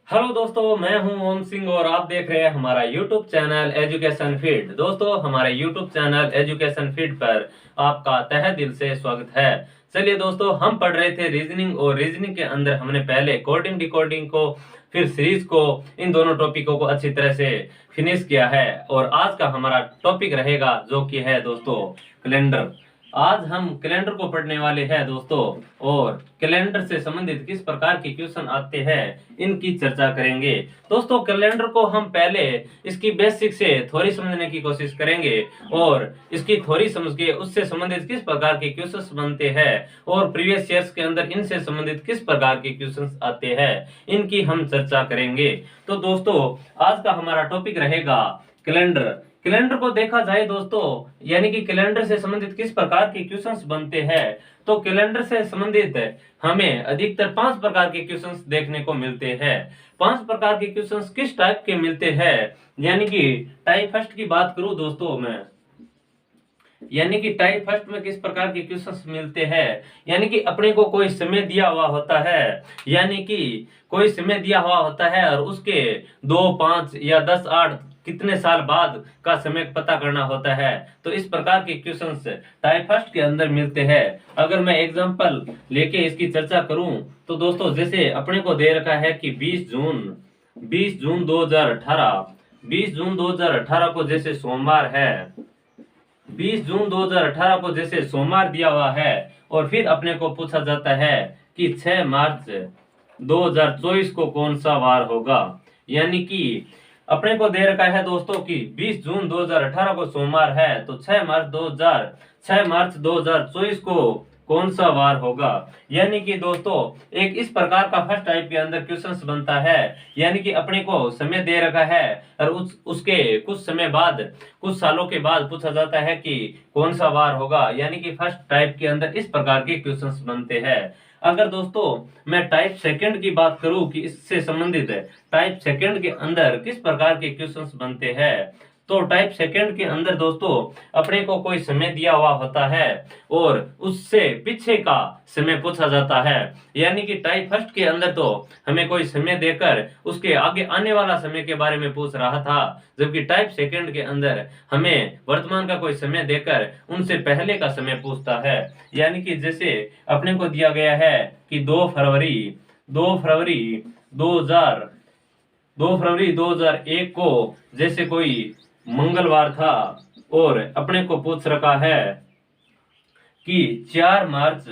Hello दोस्तों, मैं हूं ओम सिंह और आप देख रहे हैं हमारा यूट्यूब चैनल एजुकेशन फीड। दोस्तों, हमारे यूट्यूब चैनल एजुकेशन फीड पर आपका तहे दिल से स्वागत है। चलिए दोस्तों, हम पढ़ रहे थे रीजनिंग और रीजनिंग के अंदर हमने पहले कोडिंग डिकोडिंग को फिर सीरीज को इन दोनों टॉपिकों को अच्छी तरह से फिनिश किया है। और आज का हमारा टॉपिक रहेगा जो कि है दोस्तों कैलेंडर। आज हम कैलेंडर को पढ़ने वाले हैं दोस्तों, और कैलेंडर से संबंधित किस प्रकार के क्वेश्चन आते हैं इनकी चर्चा करेंगे। दोस्तों, कैलेंडर को हम पहले इसकी बेसिक से थोड़ी समझने की कोशिश करेंगे और इसकी थोड़ी समझ के उससे संबंधित किस प्रकार के क्वेश्चंस बनते हैं और प्रीवियस ईयर्स के अंदर इनसे संबंधित किस प्रकार के क्वेश्चंस आते हैं इनकी हम चर्चा करेंगे। तो दोस्तों, आज का हमारा टॉपिक रहेगा कैलेंडर। कैलेंडर को देखा जाए दोस्तों, यानी कि कैलेंडर से संबंधित किस प्रकार के क्वेश्चंस बनते हैं, तो कैलेंडर से संबंधित हमें अधिकतर 5 प्रकार के क्वेश्चंस देखने को मिलते हैं। 5 प्रकार के क्वेश्चंस किस टाइप के मिलते हैं, यानी कि टाइप फर्स्ट की बात करूं दोस्तों मैं, यानी कि टाइप फर्स्ट में किस प्रकार के क्वेश्चंस मिलते हैं, यानी कि अपने को कोई समय दिया हुआ होता है, यानी कि कोई समय दिया हुआ होता है और उसके 2, 5 या 10, 8 कितने साल बाद का समय पता करना होता है। तो इस प्रकार के क्वेश्चंस टाइप फर्स्ट के अंदर मिलते हैं। अगर मैं एग्जांपल लेके इसकी चर्चा करूं तो दोस्तों, जैसे अपने को दे रखा है कि 20 जून 2018 को जैसे सोमवार है, 20 जून 2018 को जैसे सोमवार दिया हुआ है, और फिर अपने को पूछा जाता है कि 6 मार्च 2024 को कौन सा वार होगा। यानी कि अपने को दे रखा है दोस्तों कि 20 जून 2018 को सोमवार है, तो 6 मार्च 2024 को कौन सा वार होगा। यानी कि दोस्तों, एक इस प्रकार का फर्स्ट टाइप के अंदर क्वेश्चंस बनता है, यानी कि अपने को समय दे रखा है और उसके कुछ समय बाद, कुछ सालों के बाद पूछा जाता है कि कौन सा वार होगा। यानी कि फर्स्ट टाइप के अंदर इस प्रकार के क्वेश्चंस बनते हैं। अगर दोस्तों मैं टाइप सेकंड की बात करूं कि इससे संबंधित है टाइप सेकंड के अंदर किस प्रकार के क्वेश्चंस बनते हैं, तो टाइप सेकंड के अंदर दोस्तों अपने को कोई समय दिया हुआ होता है और उससे पीछे का समय पूछा जाता है। यानी कि टाइप फर्स्ट के अंदर तो हमें कोई समय देकर उसके आगे आने वाला समय के बारे में पूछ रहा था, जबकि टाइप सेकंड के अंदर हमें वर्तमान का कोई समय देकर उनसे पहले का समय पूछता है। यानी कि जैसे अपने को दिया गया है कि 2 फरवरी 2001 को जैसे कोई मंगलवार था, और अपने को पूछ रखा है कि 4 मार्च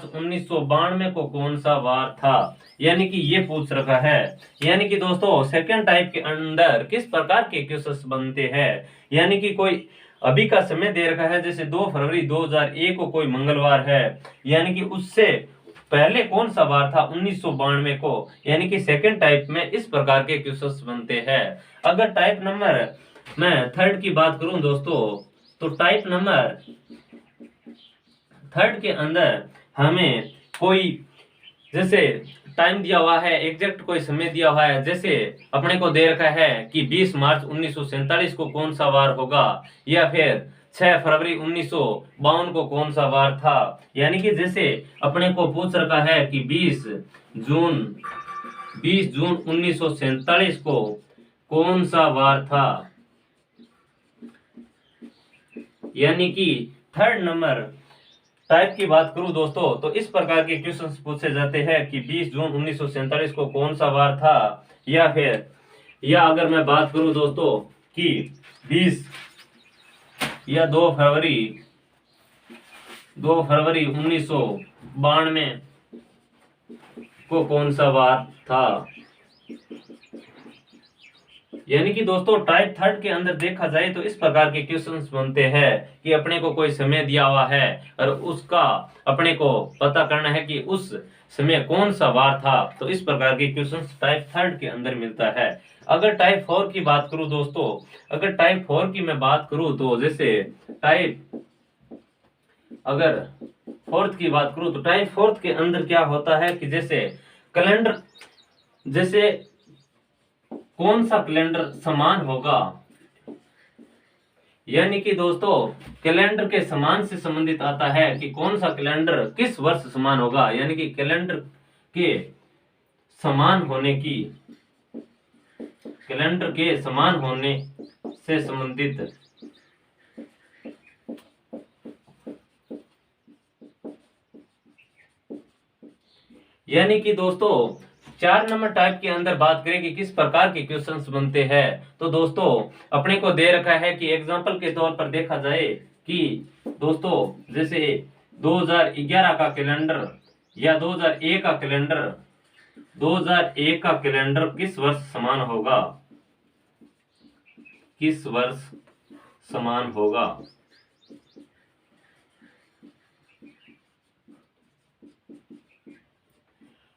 1992 को कौन सा वार था। यानी कि ये पूछ रखा है। यानी कि दोस्तों, सेकंड टाइप के अंदर किस प्रकार के क्वेश्चंस बनते हैं, यानी कि कोई अभी का समय दे रखा है, जैसे 2 फरवरी 2001 को कोई मंगलवार है, यानी कि उससे पहले कौन सा वार था 1992 को। यानी कि सेकंड टाइप में इस प्रकार के क्वेश्चंस बनते हैं। अगर टाइप नंबर मैं थर्ड की बात करूं दोस्तों, तो टाइप नंबर थर्ड के अंदर हमें कोई जैसे टाइम दिया हुआ है, एग्जैक्ट कोई समय दिया हुआ है, जैसे अपने को दे रखा है कि 20 मार्च 1947 को कौन सा वार होगा, या फिर 6 फरवरी 1952 को कौन सा वार था। यानी कि जैसे अपने को पूछ रखा है कि 20 जून 1947 को कौन सा वार था। यानी कि थर्ड नंबर टाइप की बात करूं दोस्तों, तो इस प्रकार के क्वेश्चंस पूछे जाते हैं कि 20 जून 1947 को कौन सा वार था, या अगर मैं बात करूं दोस्तों कि 20 या 2 फरवरी 1992 को कौन सा वार था। यानी कि दोस्तों, टाइप थर्ड के अंदर देखा जाए तो इस प्रकार के क्वेश्चंस बनते हैं कि अपने को कोई समय दिया हुआ है और उसका अपने को पता करना है कि उस समय कौन सा वार था। तो इस प्रकार के क्वेश्चंस टाइप थर्ड के अंदर मिलता है। अगर टाइप 4 की बात करूं दोस्तों, अगर टाइप 4 की मैं बात करूं तो जैसे अगर फोर्थ की बात करूं तो टाइप फोर्थ के अंदर क्या होता है कि जैसे कैलेंडर, जैसे कौन सा कैलेंडर समान होगा। यानी कि दोस्तों, कैलेंडर के समान से संबंधित आता है कि कौन सा कैलेंडर किस वर्ष समान होगा। यानी कि कैलेंडर के समान होने की, कैलेंडर के समान होने से संबंधित यानी कि दोस्तों 4 नंबर टाइप के अंदर बात करें कि किस प्रकार के क्वेश्चंस बनते हैं, तो दोस्तों अपने को दे रखा है कि एग्जांपल के तौर पर देखा जाए कि दोस्तों जैसे 2011 का कैलेंडर या 2001 का कैलेंडर, 2001 का कैलेंडर किस वर्ष समान होगा, किस वर्ष समान होगा।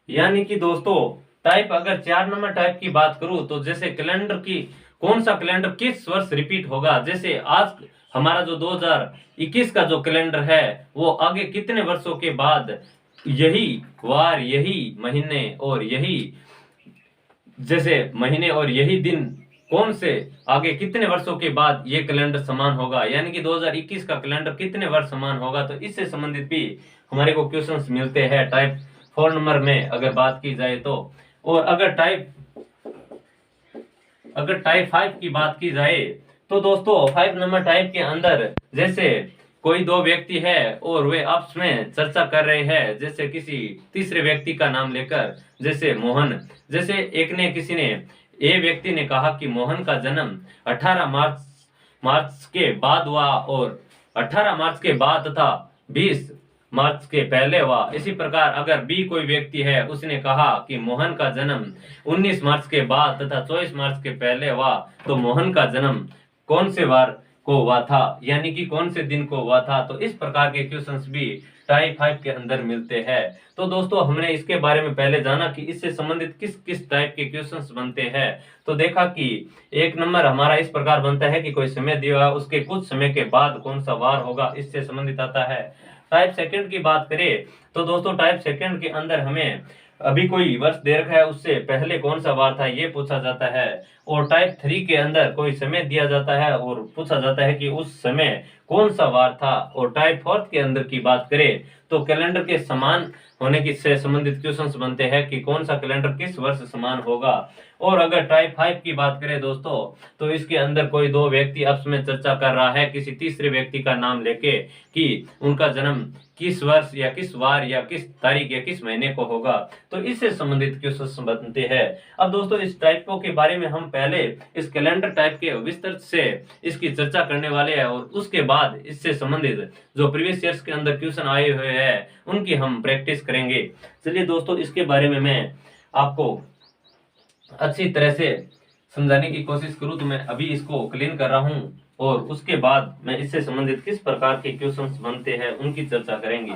यानी कि दोस्तों टाइप अगर 4 नंबर टाइप की बात करूं तो जैसे कैलेंडर की कौन सा कैलेंडर किस वर्ष रिपीट होगा, जैसे आज हमारा जो 2021 का जो कैलेंडर है वो आगे कितने वर्षों के बाद यही वार, यही महीने और यही जैसे महीने और यही दिन कौन से आगे कितने वर्षों के बाद ये कैलेंडर समान होगा, यानी कि 2021 का कैलेंडर कितने वर्ष समान होगा। तो इससे संबंधित भी हमारे को क्वेश्चंस मिलते हैं टाइप 4 नंबर में अगर बात की जाए तो। और अगर टाइप 5 की बात की जाए तो दोस्तों 5 नंबर टाइप के अंदर जैसे कोई दो व्यक्ति है और वे आपस में चर्चा कर रहे हैं, जैसे किसी तीसरे व्यक्ति का नाम लेकर, जैसे मोहन, जैसे ए व्यक्ति ने कहा कि मोहन का जन्म 18 मार्च के बाद हुआ और 18 मार्च के बाद तथा 20 मार्च के पहले हुआ। इसी प्रकार अगर बी कोई व्यक्ति है उसने कहा कि मोहन का जन्म 19 मार्च के बाद तथा 24 मार्च के पहले हुआ, तो मोहन का जन्म कौन से वार को हुआ था, यानी कि कौन से दिन को हुआ था। तो इस प्रकार के क्वेश्चंस भी टाइप 5 के अंदर मिलते हैं। तो दोस्तों हमने इसके बारे में पहले जाना कि इससे संबंधित किस किस टाइप के क्वेश्चंस बनते हैं। तो देखा कि 1 नंबर हमारा इस प्रकार बनता है कि कोई समय दिया है उसके कुछ समय के बाद कौन सा वार होगा, इससे संबंधित आता है। टाइप सेकंड की बात करें तो दोस्तों टाइप सेकंड के अंदर हमें अभी कोई वर्ष दे रखा है उससे पहले कौन सा वार था ये पूछा जाता है। और टाइप 3 के अंदर कोई समय दिया जाता है और पूछा जाता है कि उस समय कौन सा वार था। और टाइप 4 के अंदर की बात करें तो कैलेंडर के समान होने की से संबंधित क्वेश्चंस बनते हैं कि कौन सा कैलेंडर किस वर्ष समान होगा। और अगर टाइप 5 की बात करें दोस्तों तो इसके अंदर कोई दो व्यक्ति आपस में चर्चा कर रहा है किसी तीसरे व्यक्ति का नाम लेके कि उनका जन्म किस वर्ष या किस वार या किस तारीख या किस महीने को होगा। तो इससे संबंधित क्वेश्चंस बनते हैं। अब दोस्तों इस टाइपों के बारे में हम पहले इस कैलेंडर टाइप के विस्तृत से इसकी चर्चा करने वाले हैं और उसके बाद इससे संबंधित जो प्रीवियस ईयर्स के अंदर क्वेश्चन आए हुए हैं उनकी हम प्रैक्टिस करेंगे। चलिए दोस्तों इसके बारे में मैं आपको अच्छी तरह से समझाने की कोशिश करूं तो मैं अभी इसको क्लीन कर रहा हूं और उसके बाद मैं इससे संबंधित किस प्रकार के क्वेश्चंस बनते हैं उनकी चर्चा करेंगे।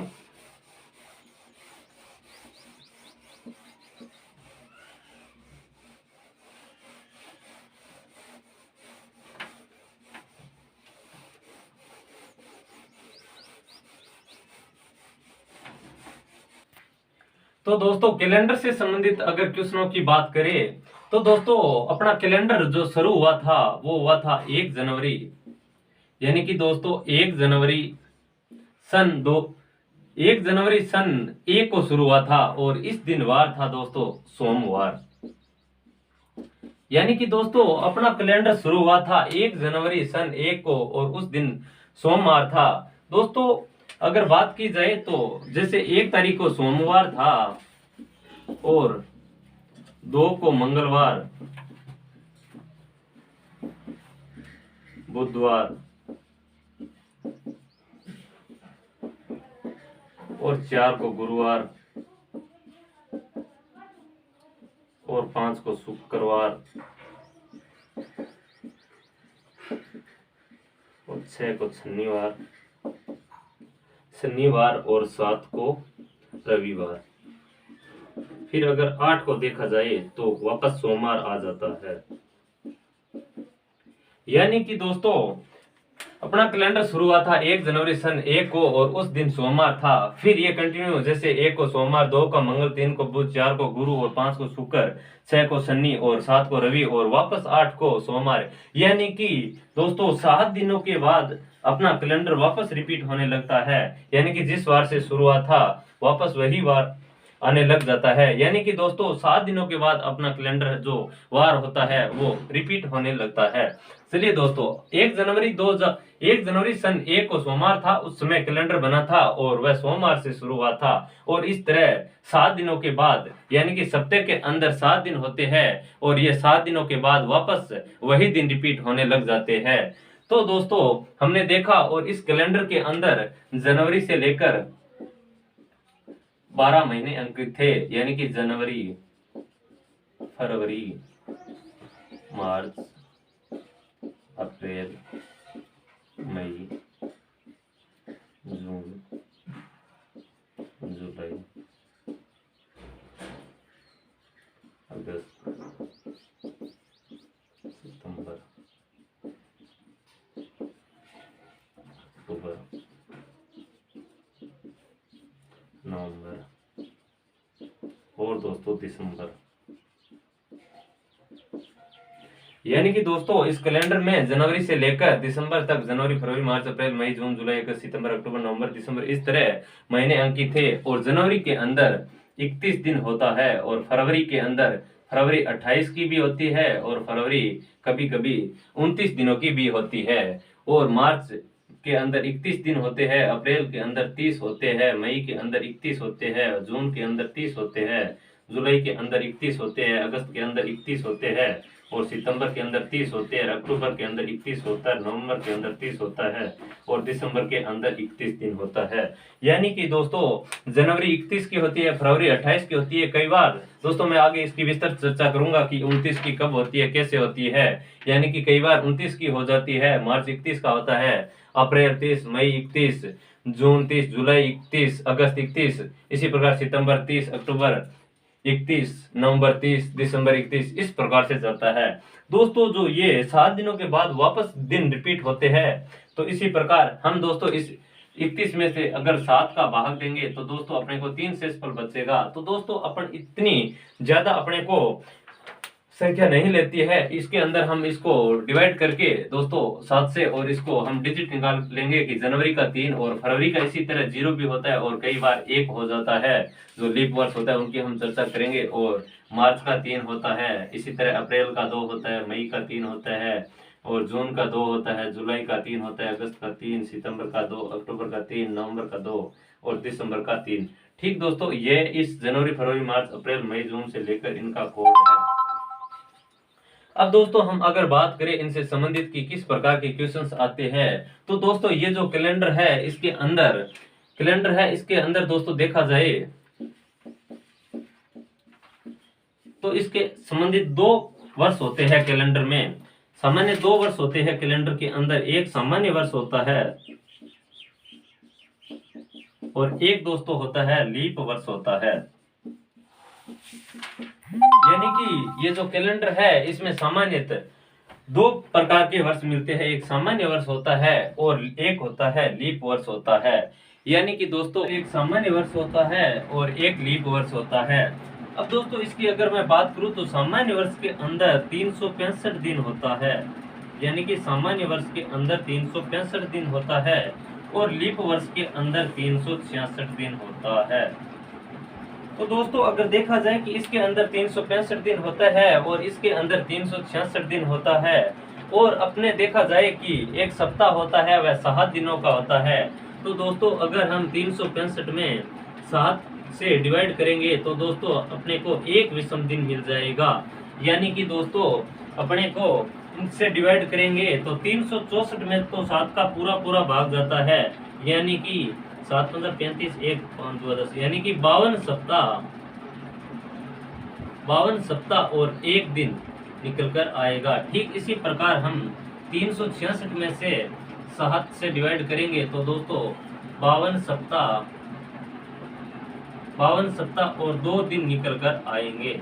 तो दोस्तों कैलेंडर से संबंधित अगर क्वेश्चनों की बात करें तो दोस्तों अपना कैलेंडर जो शुरू हुआ था वो हुआ था 1 जनवरी, यानी कि दोस्तों 1 जनवरी सन 1 को शुरू हुआ था और इस दिन वार था दोस्तों सोमवार। यानी कि दोस्तों अपना कैलेंडर शुरू हुआ था 1 जनवरी सन 1 को और उस दिन सोमवार था। दोस्तों अगर बात की जाए तो जैसे 1 तारीख को सोमवार था और 2 को मंगलवार, बुधवार और 4 को गुरुवार और 5 को शुक्रवार और 6 को शनिवार और 7 को रविवार। फिर अगर 8 को देखा जाए तो वापस सोमवार आ जाता है। यानी कि दोस्तों अपना कैलेंडर शुरू हुआ था 1 जनवरी सन 1 को और उस दिन सोमवार था। फिर ये कंटिन्यू जैसे 1 को सोमवार, 2 को मंगल, 3 को बुध, 4 को गुरु और 5 को शुक्र, 6 को शनि और 7 को रवि और वापस 8 को सोमवार। यानी कि दोस्तों 7 दिनों के बाद अपना कैलेंडर वापस रिपीट होने लगता है। यानी कि जिस वार से शुरू हुआ था वापस वही वार आने लग जाता है। यानी कि दोस्तों 7 दिनों के बाद अपना कैलेंडर जो वार होता है वो रिपीट होने लगता है। चलिए दोस्तों, 1 जनवरी सन 1 को सोमवार था, उस समय कैलेंडर बना था और वह सोमवार से शुरू हुआ था। और इस तरह 7 दिनों के बाद यानी कि सप्ताह के अंदर 7 दिन होते हैं और ये 7 दिनों के बाद वापस वही दिन रिपीट होने लग जाते हैं। तो दोस्तों हमने देखा, और इस कैलेंडर के अंदर जनवरी से लेकर 12 महीने अंकित थे, यानी कि जनवरी, फरवरी, मार्च, अप्रैल, मई, जून, जुलाई, अगस्त, सितंबर, अक्टूबर, नवंबर और दोस्तों दिसंबर। यानी कि दोस्तों इस कैलेंडर में जनवरी से लेकर दिसंबर तक, जनवरी, फरवरी, मार्च, अप्रैल, मई, जून, जुलाई, अगस्त, सितंबर, अक्टूबर, नवंबर, दिसंबर, इस तरह महीने अंकित थे। और जनवरी के अंदर 31 दिन होता है और फरवरी के अंदर, फरवरी 28 की भी होती है और फरवरी कभी कभी 29 दिनों की भी होती है। और मार्च के अंदर 31 दिन होते हैं, अप्रैल के अंदर 30 होते हैं, मई के अंदर 31 होते हैं, जून के अंदर 30 होते हैं, जुलाई के अंदर 31 होते हैं, अगस्त के अंदर 31 होते हैं और सितंबर के अंदर 30 होते हैं, अक्टूबर के अंदर 31 होता है, नवंबर के अंदर 30 होता है और दिसंबर के अंदर 31 दिन होता है। यानी कि दोस्तों जनवरी 31 की होती है, फरवरी 28 की होती है। कई बार दोस्तों मैं आगे इसकी विस्तृत चर्चा करूंगा कि 29 की कब होती है, कैसे होती है। यानी कि कई बार 29 की हो जाती है, मार्च 31 का होता है, अप्रैल 30, मई 31, जून 30, जुलाई 31, अगस्त 31, इसी प्रकार सितंबर 30, अक्टूबर 31, नवंबर 30, दिसंबर 31, इस प्रकार से चलता है। दोस्तों जो ये 7 दिनों के बाद वापस दिन रिपीट होते हैं, तो इसी प्रकार हम दोस्तों इस 31 में से अगर 7 का भाग देंगे तो दोस्तों अपने को 3 शेषफल बचेगा। तो दोस्तों अपन इतनी ज्यादा अपने को संख्या नहीं लेती है, इसके अंदर हम इसको डिवाइड करके दोस्तों 7 से, और इसको हम डिजिट निकाल लेंगे कि जनवरी का 3 और फरवरी का इसी तरह 0 भी होता है और कई बार 1 हो जाता है, जो लीप वर्ष होता है उनकी हम चर्चा करेंगे। और मार्च का 3 होता है, इसी तरह अप्रैल का 2 होता है, मई का 3 होता है और जून का 2 होता है, जुलाई का 3 होता है, अगस्त का 3, सितंबर का 2, अक्टूबर का 3, नवंबर का 2 और दिसंबर का 3। ठीक दोस्तों, ये इस जनवरी, फरवरी, मार्च, अप्रैल, मई, जून से लेकर इनका कोड है। अब दोस्तों हम अगर बात करें इनसे संबंधित कि किस प्रकार के क्वेश्चंस आते हैं, तो दोस्तों ये जो कैलेंडर है इसके अंदर दोस्तों देखा जाए तो इसके संबंधित 2 वर्ष होते हैं कैलेंडर में। सामान्य 2 वर्ष होते हैं कैलेंडर के अंदर, एक सामान्य वर्ष होता है और एक दोस्तों होता है लीप वर्ष होता है। यानी कि ये जो कैलेंडर है इसमें सामान्यतः 2 प्रकार के वर्ष मिलते हैं, एक सामान्य वर्ष होता है और एक होता है लीप वर्ष होता है। यानी कि दोस्तों एक सामान्य वर्ष होता है और एक लीप वर्ष होता है। अब दोस्तों इसकी अगर मैं बात करूं तो सामान्य वर्ष के अंदर 365 दिन होता है, यानी कि सामान्य वर्ष के अंदर 365 दिन होता है और लीप वर्ष के अंदर 366 दिन होता है। तो दोस्तों अगर देखा जाए कि इसके अंदर 365 दिन होता है और इसके अंदर 366 दिन होता है, और अपने देखा जाए कि एक सप्ताह होता है वह 7 दिनों का होता है, तो दोस्तों अगर हम 365 में 7 से डिवाइड करेंगे तो दोस्तों अपने को एक विषम दिन मिल जाएगा। यानी कि दोस्तों अपने को इससे डिवाइड करेंगे तो 364 में तो 7 का पूरा भाग जाता है, यानी कि 7 15 35 1 5 2 10, यानी कि 52 सप्ताह और एक दिन निकल कर आएगा। ठीक इसी प्रकार हम 366 में से 7 से डिवाइड करेंगे तो दोस्तों 52 सप्ताह और 2 दिन निकल कर आएंगे।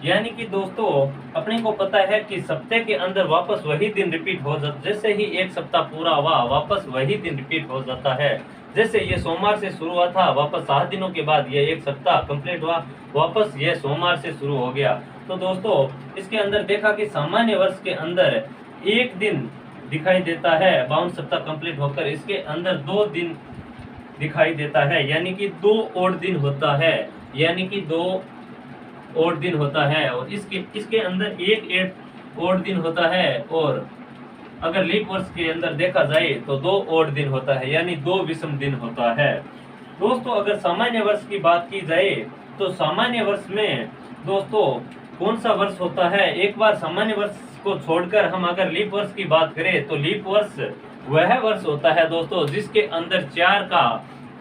यानी कि दोस्तों अपने को पता है कि सप्ताह के अंदर वापस वही दिन रिपीट हो जाता, जैसे ही एक सप्ताह पूरा हुआ वापस वही दिन रिपीट हो जाता है। जैसे ये सोमवार से शुरू हुआ था, वापस 7 दिनों के बाद ये एक सप्ताह कंप्लीट हुआ, वापस ये सोमवार से शुरू हो गया। तो दोस्तों इसके अंदर देखा कि सामान्य वर्ष के अंदर एक दिन दिखाई देता है 52 सप्ताह कंप्लीट होकर, इसके अंदर 2 दिन दिखाई देता है, यानी कि 2 और दिन होता है। यानी कि 2 और दिन होता है, और इसके इसके अंदर एक और दिन होता है, और अगर लीप वर्ष के अंदर देखा जाए तो 2 और दिन होता है, यानी 2 विषम दिन होता है। दोस्तों अगर सामान्य वर्ष की बात की जाए तो सामान्य वर्ष में दोस्तों कौन सा वर्ष होता है, एक बार सामान्य वर्ष को छोड़कर हम अगर लीप वर्ष की बात करें तो लीप वर्ष वह वर्ष होता है दोस्तों जिसके अंदर 4 का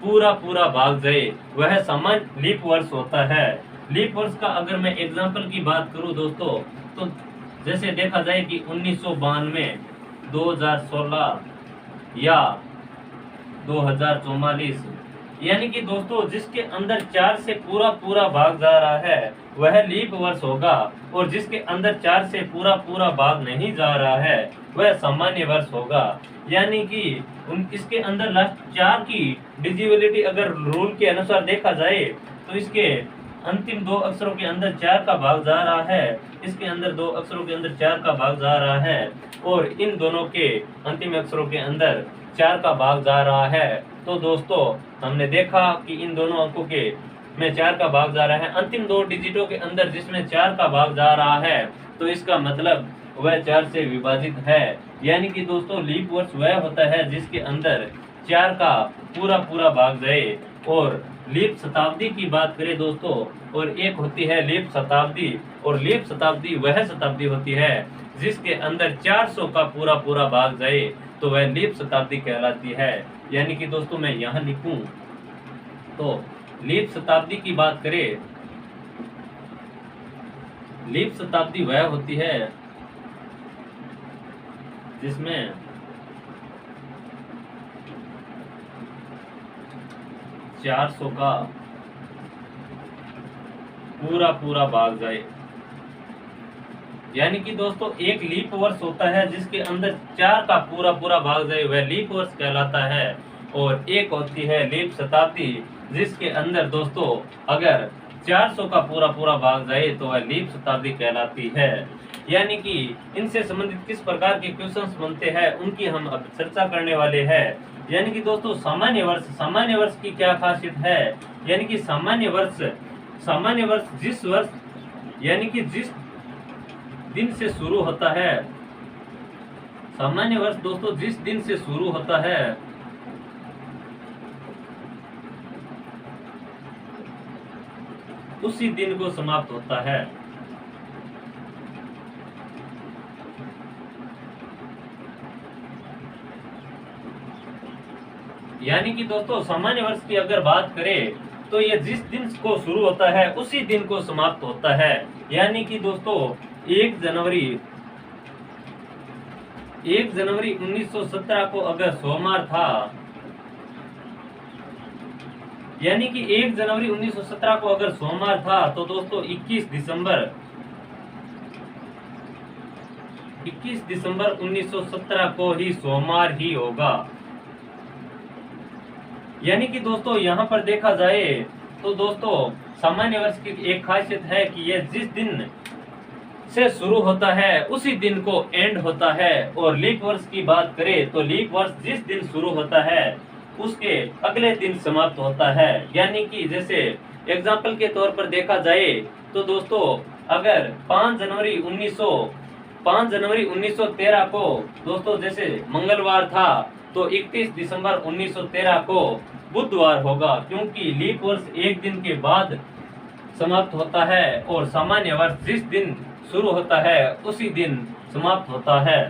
पूरा भाग जाए, वह सामान्य लीप वर्ष होता है। लीप वर्ष का अगर मैं एग्जांपल की बात करूं दोस्तों, तो जैसे देखा जाए कि 1992, 2016 या 2044, यानी कि दोस्तों जिसके अंदर 4 से पूरा भाग जा रहा है वह लीप वर्ष होगा, और जिसके अंदर 4 से पूरा भाग नहीं जा रहा है वह सामान्य वर्ष होगा। यानी कि इसके अंदर लास्ट 4 की डिजिबिलिटी अगर रूल के अनुसार देखा जाए तो इसके अंतिम 2 अक्षरों के अंदर 4 का भाग जा रहा है, इसके अंदर 2 अक्षरों के अंदर 4 का भाग जा रहा है, और इन दोनों के अंतिम अक्षरों के अंदर 4 का भाग जा रहा है। तो दोस्तों हमने देखा कि इन दोनों अंकों के में 4 का भाग जा रहा है, अंतिम 2 डिजिटों के अंदर जिसमें 4 का भाग जा रहा है, तो इसका मतलब वह 4 से विभाजित है। यानी कि दोस्तों लीप वर्ष वह होता है जिसके अंदर 4 का पूरा भाग जाए। और लीप शताब्दी की बात करें दोस्तों, और एक होती है लीप शताब्दी, और लीप शताब्दी वह शताब्दी होती है जिसके अंदर 400 का पूरा भाग जाए, तो वह लीप शताब्दी कहलाती है। यानी कि दोस्तों मैं यहाँ लिखूं तो लीप शताब्दी की बात करें, लीप शताब्दी वह होती है जिसमें 400 का पूरा भाग जाए। यानी कि दोस्तों एक लीप वर्ष होता है जिसके अंदर 4 का पूरा भाग जाए, वह लीप वर्ष कहलाता है। और एक होती है लीप शताब्दी जिसके अंदर दोस्तों अगर 400 का पूरा भाग जाए तो वह लीप शताब्दी कहलाती है। यानी कि इनसे संबंधित किस प्रकार के क्वेश्चंस बनते हैं उनकी हम अब चर्चा करने वाले हैं। यानी कि दोस्तों सामान्य वर्ष की क्या खासियत है, यानी कि सामान्य वर्ष जिस वर्ष यानी कि जिस दिन से शुरू होता है, सामान्य वर्ष दोस्तों जिस दिन से शुरू होता है उसी दिन को समाप्त होता है। यानी कि दोस्तों सामान्य वर्ष की अगर बात करें तो ये जिस दिन को शुरू होता है उसी दिन को समाप्त होता है। यानी कि दोस्तों 1 जनवरी 1917 को अगर सोमवार था, यानी कि 1 जनवरी 1917 को अगर सोमवार था तो दोस्तों 21 दिसंबर 1917 को ही सोमवार ही होगा। यानी कि दोस्तों यहाँ पर देखा जाए तो दोस्तों सामान्य वर्ष की एक खासियत है कि यह जिस दिन से शुरू होता है उसी दिन को एंड होता है। और लीप वर्ष की बात करें तो लीप वर्ष जिस दिन शुरू होता है उसके अगले दिन समाप्त होता है। यानी कि जैसे एग्जाम्पल के तौर पर देखा जाए तो दोस्तों अगर 5 जनवरी 1913 को दोस्तों जैसे मंगलवार था तो 31 दिसंबर 1913 को बुधवार होगा, क्योंकि लीप वर्ष एक दिन के बाद समाप्त होता है और सामान्य वर्ष जिस दिन शुरू होता है उसी दिन समाप्त होता है।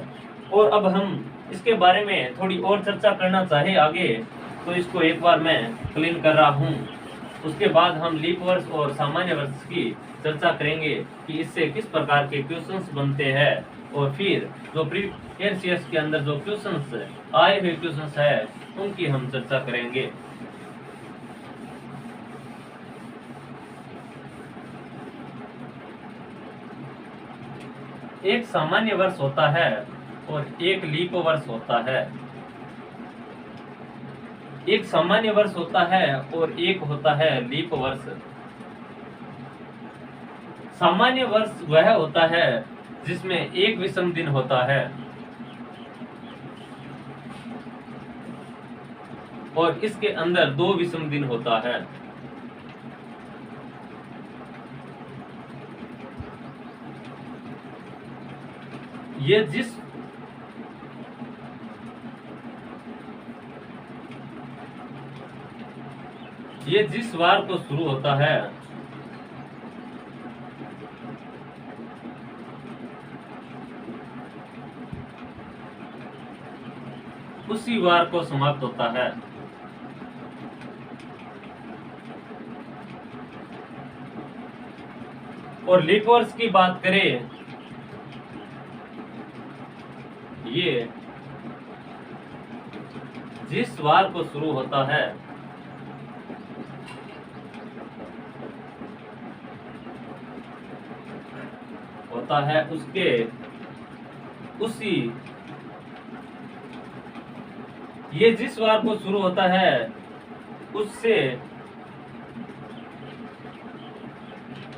और अब हम इसके बारे में थोड़ी और चर्चा करना चाहे आगे, तो इसको एक बार मैं क्लीन कर रहा हूँ। उसके बाद हम लीप वर्ष और सामान्य वर्ष की चर्चा करेंगे कि इससे किस प्रकार के क्वेश्चंस बनते हैं, और फिर जो प्रीवियस के अंदर जो क्वेश्चंस आए हुए क्वेश्चंस है उनकी हम चर्चा करेंगे। एक सामान्य वर्ष होता है और एक लीप वर्ष होता है। एक सामान्य वर्ष होता है और एक होता है लीप वर्ष। सामान्य वर्ष वह होता है जिसमें एक विषम दिन होता है और इसके अंदर 2 विषम दिन होता है। ये जिस वार को शुरू होता है उसी वार को समाप्त होता है। और लीप वर्ष की बात करें, ये जिस वार को शुरू होता है उसके उसी ये जिस वार को शुरू होता है उससे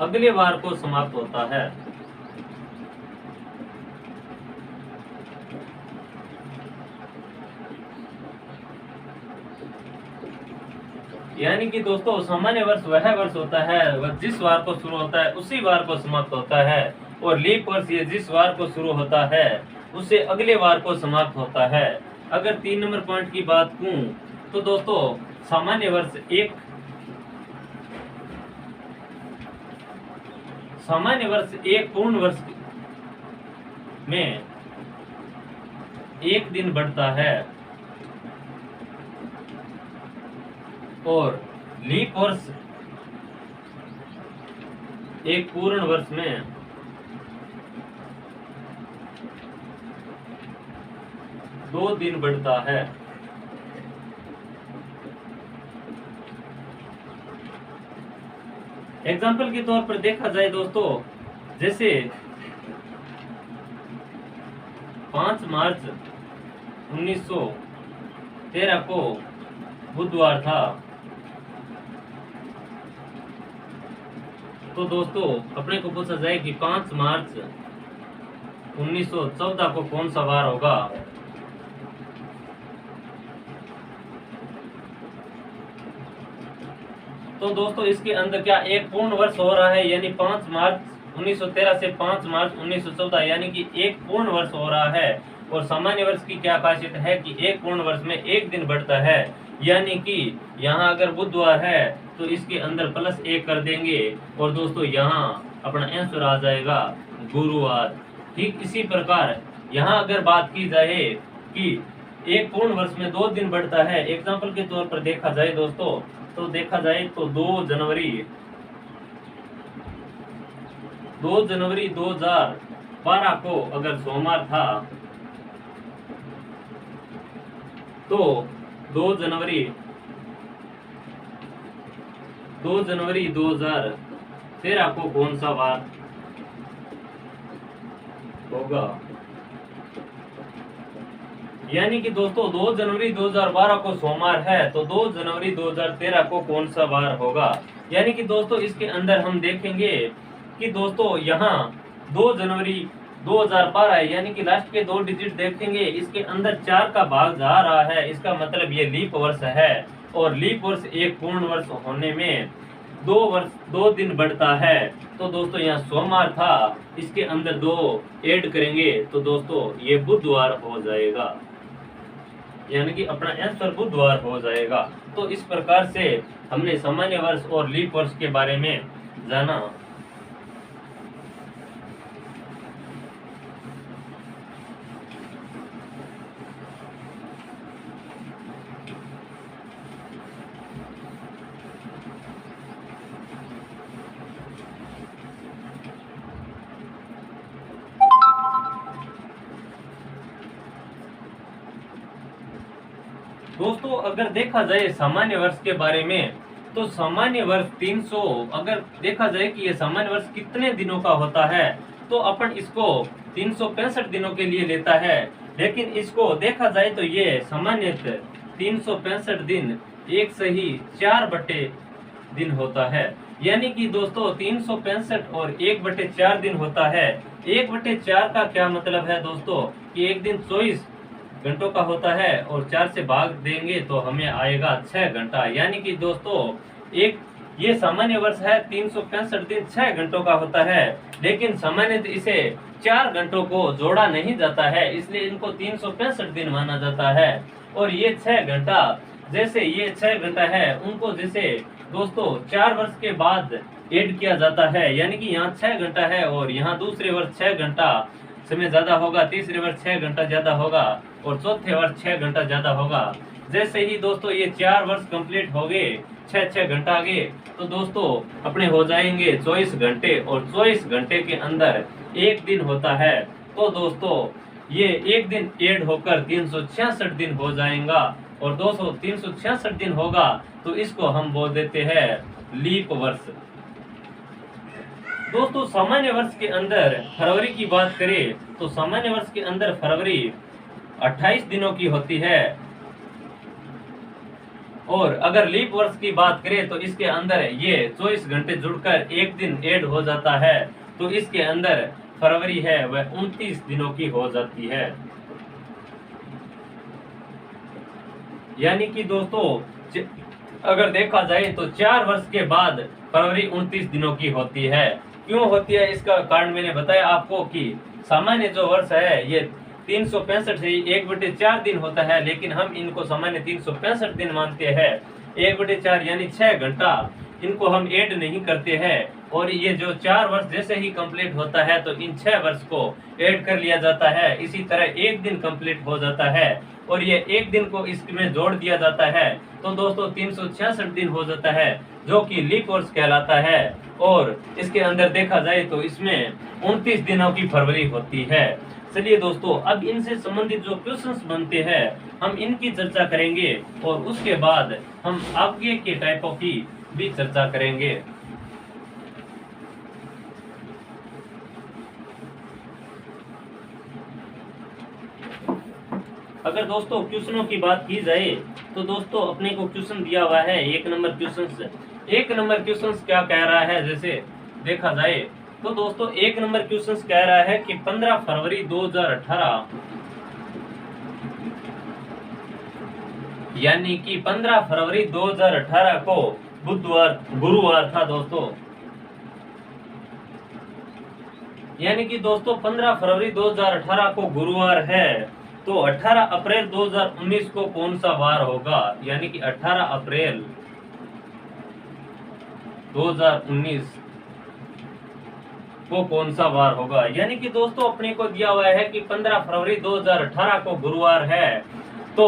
अगले वार को समाप्त होता है। यानी कि दोस्तों सामान्य वर्ष वह वर्ष होता है वह जिस वार को शुरू होता है उसी वार को समाप्त होता है, और लीप वर्ष ये जिस वार को शुरू होता है उससे अगले वार को समाप्त होता है। अगर 3 नंबर पॉइंट की बात करूं तो दोस्तों सामान्य वर्ष एक पूर्ण वर्ष में एक दिन बढ़ता है, और लीप वर्ष एक पूर्ण वर्ष में 2 दिन बढ़ता है। एग्जाम्पल के तौर पर देखा जाए दोस्तों, जैसे 5 मार्च 1913 को बुधवार था, तो दोस्तों अपने को पूछा जाए कि 5 मार्च 1914 को कौन सा वार होगा। तो दोस्तों इसके अंदर क्या एक पूर्ण वर्ष हो रहा है, यानी 5 मार्च 1913 से 5 मार्च 1914 यानी कि एक पूर्ण वर्ष हो रहा है। और सामान्य वर्ष की क्या खासियत है कि एक पूर्ण वर्ष में एक दिन बढ़ता है, यानी कि यहाँ अगर बुधवार है तो इसके अंदर +1 कर देंगे और दोस्तों यहाँ अपना आंसर आ जाएगा गुरुवार। ठीक इसी प्रकार यहाँ अगर बात की जाए कि एक पूर्ण वर्ष में 2 दिन बढ़ता है, एग्जाम्पल के तौर पर देखा जाए दोस्तों, तो देखा जाए तो 2 जनवरी 2012 को अगर सोमवार था तो 2 जनवरी 2013 को कौन सा वार होगा। यानी कि दोस्तों 2 जनवरी 2012 को सोमवार है तो 2 जनवरी 2013 को कौन सा वार होगा। यानी कि दोस्तों इसके अंदर हम देखेंगे कि दोस्तों यहाँ 2 जनवरी 2012 है, यानी कि लास्ट के 2 डिजिट देखेंगे, इसके अंदर 4 का भाग जा रहा है, इसका मतलब ये लीप वर्ष है। और लीप वर्ष एक पूर्ण वर्ष होने में 2 दिन बढ़ता है। तो दोस्तों यहाँ सोमवार था, इसके अंदर 2 ऐड करेंगे तो दोस्तों ये बुधवार हो जाएगा, यानी कि अपना आंसर बुधवार हो जाएगा। तो इस प्रकार से हमने सामान्य वर्ष और लीप वर्ष के बारे में जाना। दोस्तों अगर देखा जाए सामान्य वर्ष के बारे में, तो सामान्य वर्ष 300, अगर देखा जाए कि ये सामान्य वर्ष कितने दिनों का होता है तो अपन इसको 365 दिनों के लिए लेता है। लेकिन इसको देखा जाए तो ये सामान्यतः 365 दिन 1 सही 4 दिन होता है। यानी कि दोस्तों 365 और 1/4 दिन होता है। 1/4 का क्या मतलब है दोस्तों कि एक दिन 24 घंटों का होता है और 4 से भाग देंगे तो हमें आएगा 6 घंटा। यानी कि दोस्तों ये सामान्य वर्ष है 365 दिन 6 घंटों का होता है, लेकिन सामान्यतः इसे 4 घंटों को जोड़ा नहीं जाता है, इसलिए इनको 365 दिन माना जाता है। और ये 6 घंटा, जैसे ये 6 घंटा है, उनको जैसे दोस्तों 4 वर्ष के बाद ऐड किया जाता है, यानी कि यहाँ 6 घंटा है और यहाँ दूसरे वर्ष 6 घंटा समय ज्यादा होगा, तीसरे वर्ष 6 घंटा ज्यादा होगा और चौथे वर्ष 6 घंटा ज्यादा होगा। जैसे ही दोस्तों ये 4 वर्ष कंप्लीट हो गए, 6 घंटा आगे, तो दोस्तों अपने हो जाएंगे 24 घंटे और 24 घंटे के अंदर एक दिन होता है। तो दोस्तों ये एक दिन ऐड होकर 366 दिन हो जाएगा और 366 दिन होगा तो इसको हम बोल देते हैं लीप वर्ष। दोस्तों सामान्य वर्ष के अंदर फरवरी की बात करें तो सामान्य वर्ष के अंदर फरवरी 28 दिनों की होती है, और अगर लीप वर्ष की बात करें तो इसके अंदर ये 24 घंटे जुड़कर एक दिन ऐड हो जाता है, तो इसके अंदर फरवरी है वह 29 दिनों की हो जाती है। यानी कि दोस्तों अगर देखा जाए तो 4 वर्ष के बाद फरवरी 29 दिनों की होती है। क्यों होती है इसका कारण मैंने बताया आपको कि सामान्य जो वर्ष है ये 365 से 1/4 दिन होता है, लेकिन हम इनको सामान्य 365 दिन मानते हैं। 1/4 यानी 6 घंटा इनको हम ऐड नहीं करते हैं, और ये जो 4 वर्ष जैसे ही कंप्लीट होता है तो इन 6 वर्ष को ऐड कर लिया जाता है। इसी तरह एक दिन कंप्लीट हो जाता है और ये एक दिन को इसमें जोड़ दिया जाता है, तो दोस्तों 366 दिन हो जाता है, जो कि लीप वर्ष कहलाता है। और इसके अंदर देखा जाए तो इसमें 29 दिनों की फरवरी होती है। चलिए दोस्तों अब इनसे संबंधित जो क्वेश्चंस बनते हैं हम इनकी चर्चा करेंगे और उसके बाद हम आगे के टाइपों की भी चर्चा करेंगे। अगर दोस्तों क्वेश्चनों की बात की जाए तो दोस्तों अपने को क्वेश्चन दिया हुआ है 1 नंबर क्वेश्चन। 1 नंबर क्वेश्चन क्या कह रहा है, जैसे देखा जाए तो दोस्तों 1 नंबर क्वेश्चन कह रहा है कि 15 फरवरी 2018 यानी कि 15 फरवरी 2018 को गुरुवार था दोस्तों। यानी कि दोस्तों 15 फरवरी 2018 को गुरुवार है, तो 18 अप्रैल 2019 को कौन सा वार होगा, यानी कि 18 अप्रैल 2019 को कौन सा वार होगा। यानी कि दोस्तों अपने को दिया हुआ है कि 15 फरवरी 2018 को गुरुवार है, तो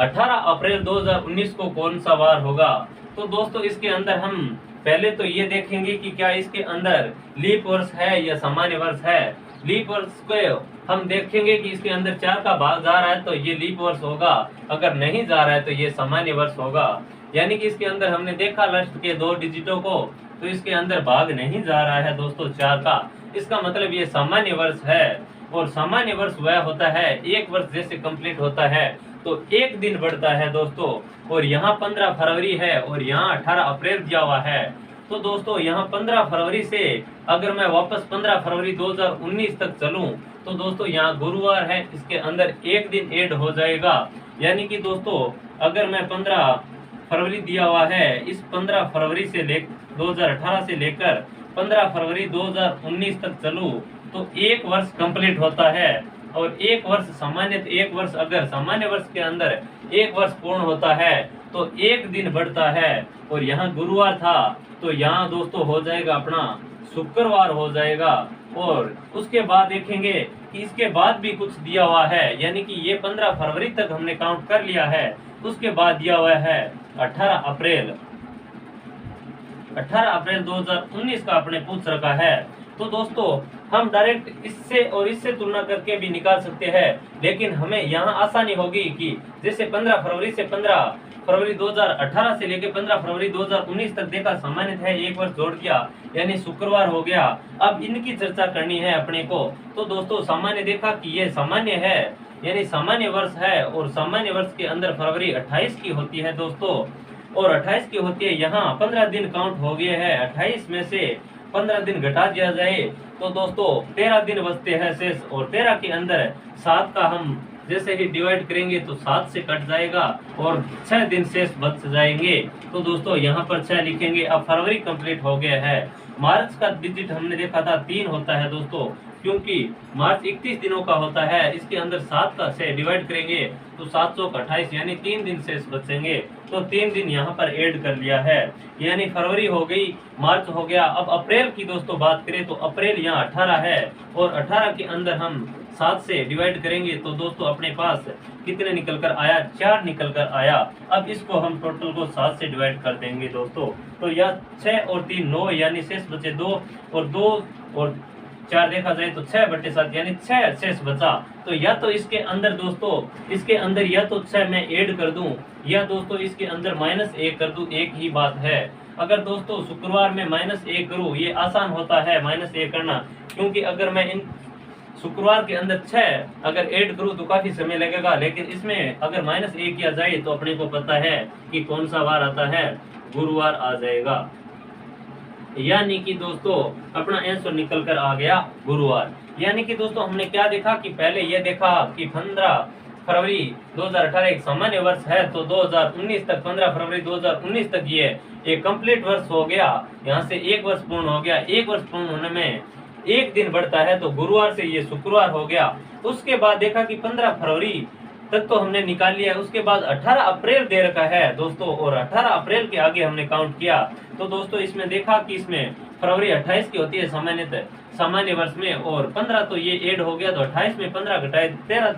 18 अप्रैल 2019 को कौन सा वार होगा। तो दोस्तों इसके अंदर हम पहले तो ये देखेंगे कि क्या इसके अंदर लीप वर्ष है या सामान्य वर्ष है। लीप वर्ष को हम देखेंगे कि इसके अंदर 4 का भाग जा रहा है तो ये लीप वर्ष होगा, अगर नहीं जा रहा है तो ये सामान्य वर्ष होगा। यानी कि इसके अंदर हमने देखा लास्ट के 2 डिजिटों को, तो इसके अंदर भाग नहीं जा रहा है दोस्तों 4 का, इसका मतलब ये सामान्य वर्ष है। और सामान्य वर्ष वह होता है एक वर्ष जैसे कंप्लीट होता है तो एक दिन बढ़ता है दोस्तों। और यहाँ 15 फरवरी है और यहाँ 18 अप्रैल दिया हुआ है, तो दोस्तों यहाँ 15 फरवरी से अगर मैं वापस 15 फरवरी 2019 तक चलूं तो दोस्तों यहाँ गुरुवार है, इसके अंदर एक दिन ऐड हो जाएगा। यानी कि दोस्तों अगर मैं 15 फरवरी दिया हुआ है, इस 15 फरवरी से 2018 से लेकर 15 फरवरी 2019 तक चलूं तो एक वर्ष कंप्लीट होता है। और एक वर्ष एक वर्ष अगर सामान्य वर्ष के अंदर एक वर्ष पूर्ण होता है तो एक दिन बढ़ता है। और यहाँ गुरुवार था तो यहाँ दोस्तों हो जाएगा अपना शुक्रवार हो जाएगा। और उसके बाद देखेंगे कि इसके बाद भी कुछ दिया हुआ है, यानी कि ये 15 फरवरी तक हमने काउंट कर लिया है। उसके बाद दिया हुआ है 18 अप्रैल 2019 का अपने पूछ रखा है। तो दोस्तों हम डायरेक्ट इससे और इससे तुलना करके भी निकाल सकते हैं, लेकिन हमें यहाँ आसानी होगी कि जैसे 15 फरवरी से 15 फरवरी 2018 से लेकर 15 फरवरी 2019 तक देखा सामान्य है, एक वर्ष जोड़ दिया यानी शुक्रवार हो गया। अब इनकी चर्चा करनी है अपने को। तो दोस्तों सामान्य देखा कि ये सामान्य है यानी सामान्य वर्ष है, और सामान्य वर्ष के अंदर फरवरी 28 की होती है दोस्तों, और 28 की होती है। यहाँ 15 दिन काउंट हो गए हैं, 28 में से 15 दिन घटा दिया जाए तो दोस्तों 13 दिन बचते हैं शेष, और 13 के अंदर 7 का हम जैसे ही डिवाइड करेंगे तो 7 से कट जाएगा और 6 दिन शेष बच जाएंगे। तो दोस्तों यहाँ पर 6 लिखेंगे। अब फरवरी कंप्लीट हो गया है। मार्च का डिजिट हमने देखा था 3 होता है दोस्तों, क्योंकि मार्च 31 दिनों का होता है। इसके अंदर 7 का से डिवाइड करेंगे तो 728 यानी 3 दिन शेष बचेंगे। तो 3 दिन यहाँ पर ऐड कर लिया है, यानी फरवरी हो गई, मार्च हो गया। अब अप्रैल की दोस्तों बात करें तो अप्रैल यहाँ 18 है और 18 के अंदर हम 7 से डिवाइड करेंगे तो दोस्तों अपने पास कितने निकल कर आया, 4 निकल कर आया। अब इसको हम टोटल को 7 से डिवाइड कर देंगे दोस्तों, तो यह 6 और 3 9 यानी शेष बचे 2 और 2 और 4 देखा जाए तो 6/7 यानी 6 शेष बचा। तो या तो इसके अंदर दोस्तों, इसके अंदर या तो 6 मैं ऐड कर दूं या दोस्तों इसके अंदर -1 कर दूं, एक ही बात है। अगर दोस्तों शुक्रवार में -1 करूं, ये आसान होता है -1 करना, क्योंकि अगर मैं इन शुक्रवार के अंदर 6 अगर ऐड करूं तो काफी समय लगेगा, लेकिन इसमें अगर -1 किया जाए तो अपने को पता है कि कौन सा वार आता है, गुरुवार आ जाएगा। यानी कि दोस्तों अपना आंसर निकल कर आ गया गुरुवार। यानी कि दोस्तों हमने क्या देखा कि पहले ये देखा कि 15 फरवरी 2018 एक सामान्य वर्ष है, तो 2019 तक 15 फरवरी 2019 तक ये एक कंप्लीट वर्ष हो गया। यहाँ से 1 वर्ष पूर्ण हो गया। 1 वर्ष पूर्ण होने में 1 दिन बढ़ता है, तो गुरुवार से ये शुक्रवार हो गया। उसके बाद देखा कि 15 फरवरी तक तो हमने निकाल लिया। उसके बाद 18 अप्रैल दे रखा है दोस्तों, और 18 अप्रैल के आगे हमने काउंट किया तो दोस्तों इसमें देखा कि इसमें फरवरी 28 की होती है सामान्य वर्ष में, और 15 तो ये ऐड हो गया, तो 28 में 15 घटाए 13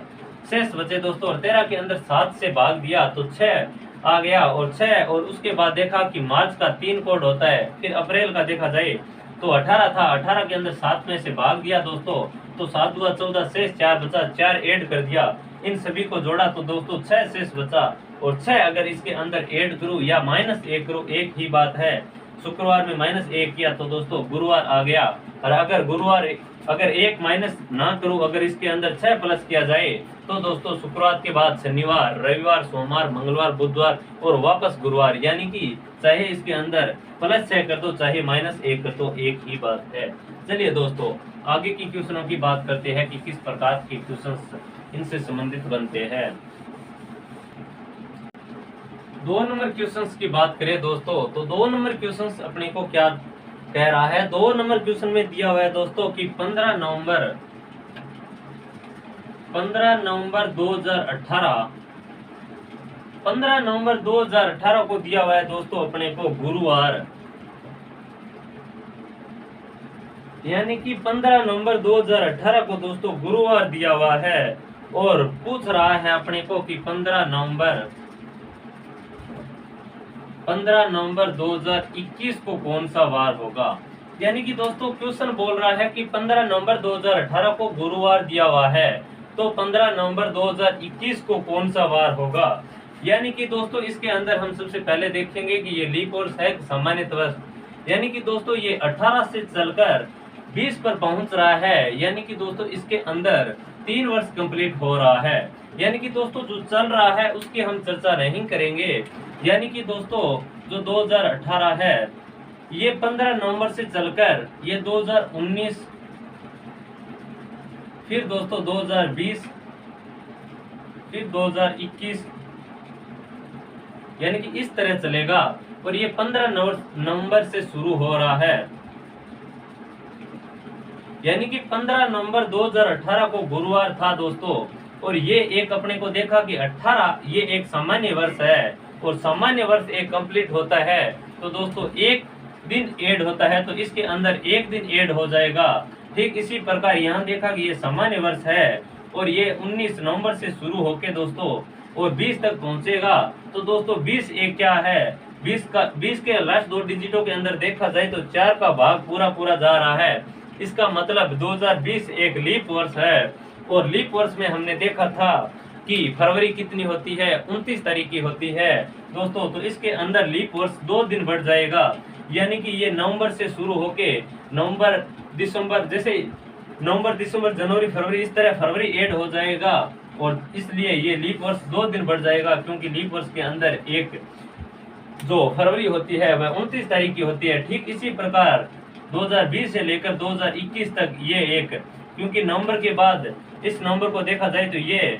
शेष बचे दोस्तों, और 13 के अंदर 7 से भाग दिया तो 6 आ गया और 6। और उसके बाद देखा कि मार्च का 3 कोड होता है। फिर अप्रैल का देखा जाए तो 18 था, 18 के अंदर 7 में से भाग दिया दोस्तों, तो 7 दूना 14 शेष 4 बचा, 4 ऐड कर दिया। इन सभी को जोड़ा तो दोस्तों 6 शेष बचा, और 6 अगर इसके अंदर ऐड करूं या -1 करूं, एक ही बात है। शुक्रवार में -1 किया तो दोस्तों गुरुवार आ गया। और अगर गुरुवार अगर 1 माइनस ना करूं, अगर इसके अंदर 6 प्लस किया जाए तो दोस्तों शुक्रवार के बाद शनिवार, रविवार, सोमवार, मंगलवार, बुधवार और वापस गुरुवार, यानी कि चाहे इसके अंदर +6 कर दो चाहे -1 कर दो, एक ही बात है। चलिए दोस्तों आगे की क्वेश्चनों की बात करते हैं कि किस प्रकार के क्वेश्चंस इनसे संबंधित बनते हैं। 2 नंबर क्वेश्चंस की बात करें दोस्तों, तो 2 नंबर क्वेश्चंस अपने को क्या कह रहा है। 2 नंबर क्वेश्चन में दिया हुआ है दोस्तों कि 15 नवंबर 2018 15 नवंबर 2018 को दिया हुआ है दोस्तों अपने को गुरुवार, यानी कि 15 नवंबर 2018 को दोस्तों गुरुवार दिया हुआ है। और पूछ रहा है अपने को कि 15 नवंबर 2021 को कौन सा वार होगा। यानी कि दोस्तों क्वेश्चन बोल रहा है कि 15 नवंबर 2018 को गुरुवार दिया हुआ है, तो 15 नवंबर 2021 को कौन सा वार होगा। यानी कि दोस्तों इसके अंदर हम सबसे पहले देखेंगे कि ये लीप वर्ष है सामान्य वर्ष, यानी कि दोस्तों ये 18 से चलकर 20 पर पहुंच रहा है। यानी कि दोस्तों इसके अंदर 3 वर्ष कंप्लीट हो रहा है। यानी कि दोस्तों जो चल रहा है उसकी हम चर्चा नहीं करेंगे। यानी कि दोस्तों जो 2018 है ये 15 नवंबर से चलकर ये 2019, फिर दोस्तों 2020, फिर 2021, यानी कि इस तरह चलेगा। और ये 15 नवंबर से शुरू हो रहा है, यानी कि 15 नवंबर 2018 को गुरुवार था दोस्तों। और ये एक अपने को देखा कि 18 ये एक सामान्य वर्ष है, और सामान्य वर्ष एक कंप्लीट होता है तो दोस्तों 1 दिन ऐड होता है, तो इसके अंदर 1 दिन ऐड हो जाएगा। ठीक इसी प्रकार यहाँ देखा कि ये सामान्य वर्ष है और ये 19 नवंबर से शुरू होके दोस्तों और 20 तक पहुंचेगा। तो दोस्तों 20 एक क्या है, 20 के लास्ट 2 डिजिटों के अंदर देखा जाए तो 4 का भाग पूरा जा रहा है। इसका मतलब 2020 एक लीप वर्ष है, और लीप वर्ष में हमने देखा था कि फरवरी कितनी होती है, 29 तारीख की होती है दोस्तों। तो इसके अंदर लीप वर्ष 2 दिन बढ़ जाएगा, यानी कि ये नवंबर से शुरू होके नवंबर दिसंबर, जैसे नवंबर दिसंबर जनवरी फरवरी, इस तरह फरवरी ऐड हो जाएगा, और इसलिए ये लीप वर्ष 2 दिन बढ़ जाएगा, क्योंकि लीप वर्ष के अंदर एक जो फरवरी होती है वह 29 तारीख की होती है। ठीक इसी प्रकार 2020 से लेकर 2021 तक ये एक, क्योंकि नवंबर के बाद इस नवंबर को देखा जाए तो ये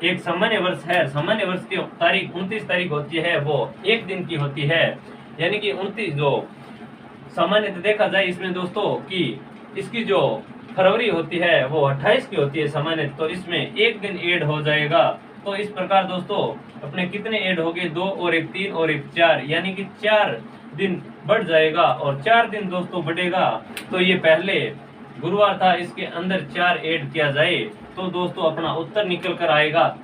एक सामान्य वर्ष है, सामान्य वर्ष की तारीख 29 तारीख होती है, वो एक दिन की होती है। यानी कि 29 जो सामान्यतः देखा जाए इसमें दोस्तों कि इसकी जो फरवरी होती है वो 28 की होती है सामान्य, तो इसमें एक दिन ऐड हो जाएगा। तो इस प्रकार दोस्तों अपने कितने ऐड हो गए, 2 और 1 3 और 1 4, यानी कि 4 दिन बढ़ जाएगा। और 4 दिन दोस्तों बढ़ेगा तो ये पहले गुरुवार था, इसके अंदर 4 ऐड किया जाए तो दोस्तों अपना उत्तर निकल कर आएगा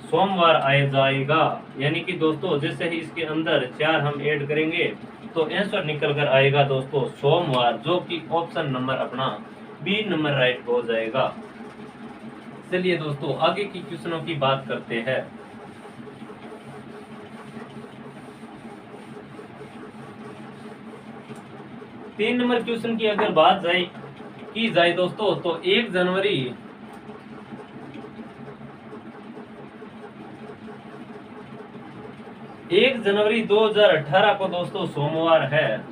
सोमवार आ जाएगा। यानी कि दोस्तों जैसे ही इसके अंदर 4 हम ऐड करेंगे तो आंसर निकल कर आएगा दोस्तों सोमवार, जो कि ऑप्शन नंबर अपना बी नंबर राइट हो जाएगा। चलिए दोस्तों आगे की क्वेश्चनों की बात करते हैं। तीन नंबर क्वेश्चन की अगर बात की जाए दोस्तों तो 1 जनवरी 2018 को दोस्तों सोमवार है।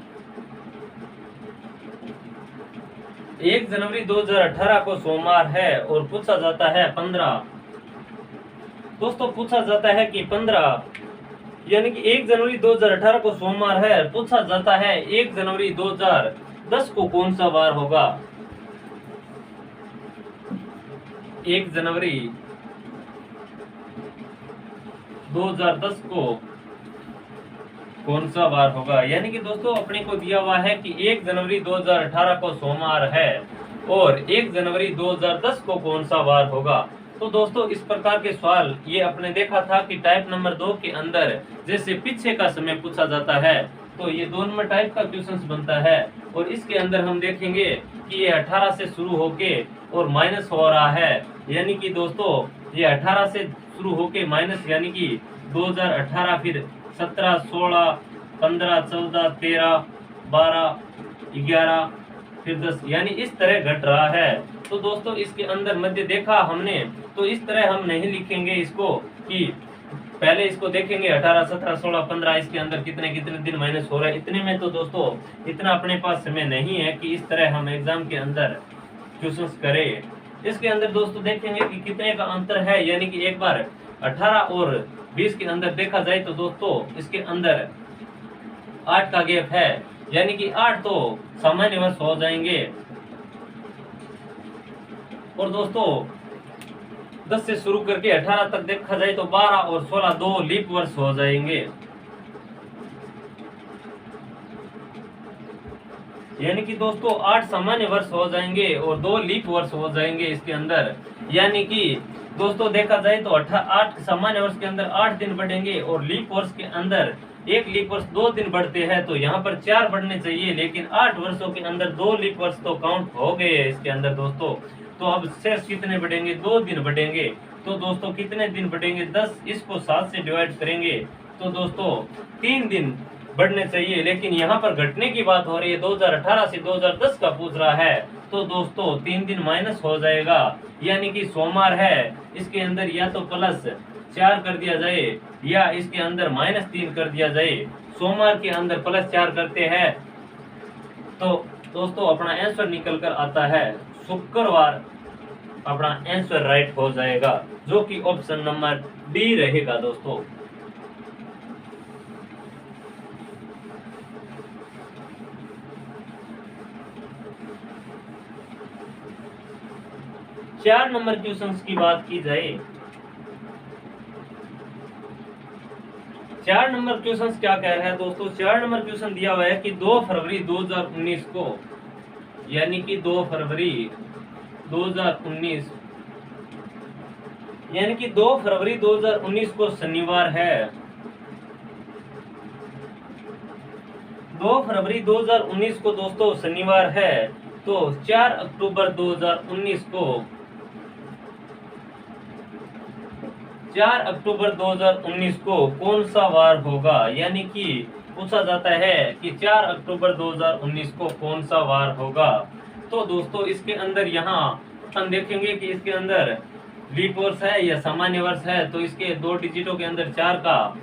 1 जनवरी 2018 को सोमवार है और पूछा जाता है 15 दोस्तों, पूछा जाता है कि 15 यानी कि 1 जनवरी 2018 को सोमवार है, पूछा जाता है 1 जनवरी 2010 को कौन सा वार होगा। 1 जनवरी 2010 को कौन सा वार होगा। यानी कि दोस्तों अपने को दिया हुआ है कि 1 जनवरी 2018 को सोमवार है और 1 जनवरी 2010 को कौन सा वार होगा। तो दोस्तों इस प्रकार के सवाल ये अपने देखा था कि टाइप नंबर 2 के अंदर जैसे पीछे का समय पूछा जाता है तो ये 2 नंबर टाइप का क्वेश्चन बनता है। और इसके अंदर हम देखेंगे कि ये 18 से शुरू होके और माइनस हो रहा है। यानी कि दोस्तों ये 18 से शुरू होके माइनस, यानी कि 2018 फिर 17 16 15 14 13 12 11 फिर 10, यानी इस तरह घट रहा है। तो दोस्तों इसके अंदर मध्य देखा हमने, तो इस तरह हम नहीं लिखेंगे इसको कि पहले इसको देखेंगे 18 17 16 15 इसके अंदर कितने कितने दिन माइनस हो रहा है। इतने में तो दोस्तों इतना अपने पास समय नहीं है कि इस तरह हम एग्जाम के अंदर क्वेश्चंस करें। इसके अंदर दोस्तों देखेंगे कि कितने का अंतर है। यानी कि एक बार 18 और 20 के अंदर देखा जाए तो दोस्तों इसके अंदर 8 का गैप है। यानी कि 8 तो सामान्य वर्ष हो जाएंगे और दोस्तों 10 से शुरू करके 18 तक देखा जाए तो 12 और 16 2 लीप वर्ष हो जाएंगे। यानी कि दोस्तों 8 सामान्य वर्ष हो जाएंगे और 2 लीप वर्ष हो जाएंगे इसके अंदर। यानी कि दोस्तों देखा जाए तो 8 सामान्य वर्ष के अंदर 8 दिन बढ़ेंगे और लीप वर्ष के अंदर एक लीप वर्ष 2 दिन बढ़ते हैं, तो यहाँ पर 4 बढ़ने चाहिए, लेकिन 8 वर्षों के अंदर 2 लीप वर्ष तो काउंट हो गए हैं इसके अंदर दोस्तों। तो अब शेष कितने बढ़ेंगे, 2 दिन बढ़ेंगे। तो दोस्तों कितने दिन बढ़ेंगे, 10, इसको 7 से डिवाइड करेंगे तो दोस्तों 3 दिन बढ़ने चाहिए, लेकिन यहाँ पर घटने की बात हो रही है, 2018 से 2010 का पूछ रहा है। तो दोस्तों 3 दिन माइनस हो जाएगा। यानी कि सोमवार है, इसके अंदर या तो प्लस 4 कर दिया जाए या इसके अंदर -3 कर दिया जाए। सोमवार के अंदर +4 करते हैं तो दोस्तों अपना आंसर निकल कर आता है शुक्रवार, अपना आंसर राइट हो जाएगा, जो कि ऑप्शन नंबर डी रहेगा दोस्तों। चार नंबर क्वेश्चंस की बात की जाए, 4 नंबर क्वेश्चन क्या कह रहा है दोस्तों। 4 नंबर क्वेश्चन दिया हुआ है कि 2 फरवरी 2019 को, यानी कि 2 फरवरी 2019 यानी कि 2 फरवरी 2019 को शनिवार है। 2 फरवरी 2019 को दोस्तों शनिवार है। तो 4 अक्टूबर 2019 को 4 अक्टूबर 2019 को कौन सा वार होगा। यानी कि पूछा जाता है कि 4 अक्टूबर 2019 को कौन सा वार होगा। तो दोस्तों इसके अंदर यहाँ हम देखेंगे कि इसके अंदर लीप वर्ष है या सामान्य वर्ष है, तो इसके 2 डिजिटों के अंदर 4 का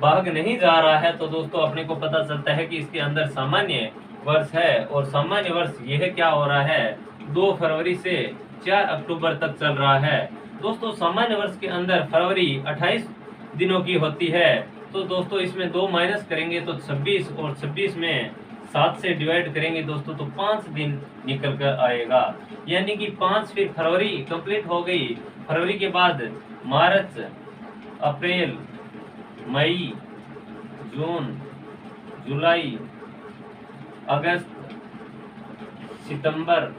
भाग नहीं जा रहा है। तो दोस्तों अपने को पता चलता है कि इसके अंदर सामान्य वर्ष है, और सामान्य वर्ष यह क्या हो रहा है, 2 फरवरी से 4 अक्टूबर तक चल रहा है। दोस्तों सामान्य वर्ष के अंदर फरवरी 28 दिनों की होती है। तो दोस्तों इसमें 2 माइनस करेंगे तो 26 और 26 में 7 से डिवाइड करेंगे दोस्तों तो 5 दिन निकल कर आएगा। यानी कि 5 फिर फरवरी कंप्लीट हो गई। फरवरी के बाद मार्च, अप्रैल, मई, जून, जुलाई, अगस्त, सितंबर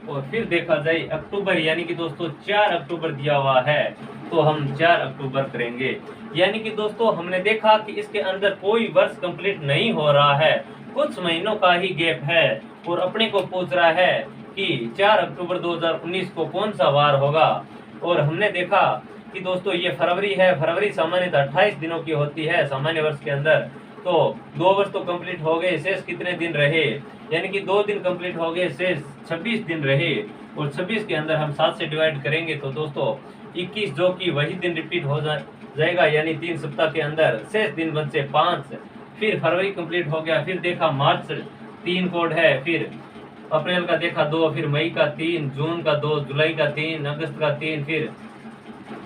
और फिर देखा जाए अक्टूबर, यानी कि दोस्तों 4 अक्टूबर दिया हुआ है तो हम 4 अक्टूबर करेंगे। यानी कि दोस्तों हमने देखा कि इसके अंदर कोई वर्ष कंप्लीट नहीं हो रहा है, कुछ महीनों का ही गैप है और अपने को पूछ रहा है कि 4 अक्टूबर 2019 को कौन सा वार होगा। और हमने देखा कि दोस्तों ये फरवरी है, फरवरी सामान्यतः 28 दिनों की होती है सामान्य वर्ष के अंदर। तो 2 वर्ष तो कंप्लीट हो गए, शेष कितने दिन रहे, यानी कि 2 दिन कंप्लीट हो गए, शेष 26 दिन रहे और 26 के अंदर हम 7 से डिवाइड करेंगे तो दोस्तों 21 जो कि वही दिन रिपीट हो जाएगा, यानी 3 सप्ताह के अंदर शेष दिन बचे 5। फिर फरवरी कंप्लीट हो गया, फिर देखा मार्च 3 कोड है, फिर अप्रैल का देखा 2, फिर मई का 3, जून का 2, जुलाई का 3, अगस्त का 3, फिर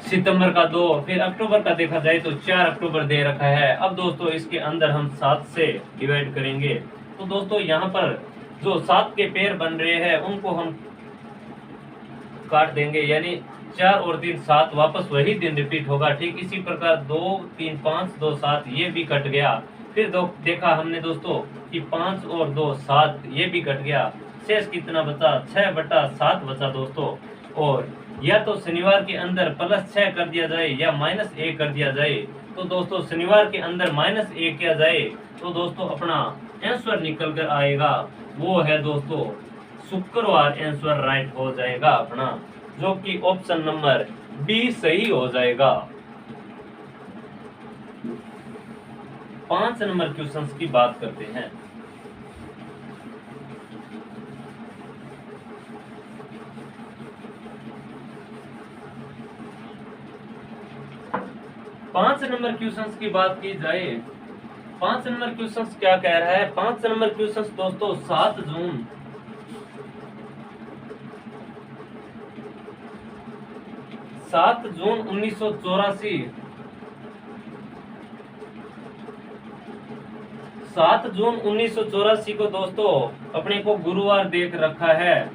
सितंबर का 2, फिर अक्टूबर का देखा जाए तो 4 अक्टूबर दे रखा है। अब दोस्तों इसके अंदर हम 7 से डिवाइड करेंगे तो दोस्तों यहाँ पर जो 7 के पैर बन रहे हैं उनको हम काट देंगे, यानी 4 और 3 7, वापस वही दिन रिपीट होगा। ठीक इसी प्रकार 2 3 5 2 7 ये भी कट गया। फिर देखा हमने दोस्तों कि 5 और 2 7 ये भी कट गया। शेष कितना बचा, 6/7 बचा दोस्तों। और या तो शनिवार के अंदर +6 कर दिया जाए या -1 कर दिया जाए। तो दोस्तों शनिवार के अंदर -1 किया जाए तो दोस्तों अपना आंसर निकल कर आएगा, वो है दोस्तों शुक्रवार। आंसर राइट हो जाएगा अपना, जो कि ऑप्शन नंबर बी सही हो जाएगा। 5 नंबर क्वेश्चंस की बात करते हैं। पांच नंबर क्वेश्चंस की बात की जाए, 5 नंबर क्वेश्चंस क्या कह रहा है। 5 नंबर क्वेश्चंस दोस्तों 7 जून 1984, 7 जून 1984 को दोस्तों अपने को गुरुवार देख रखा है,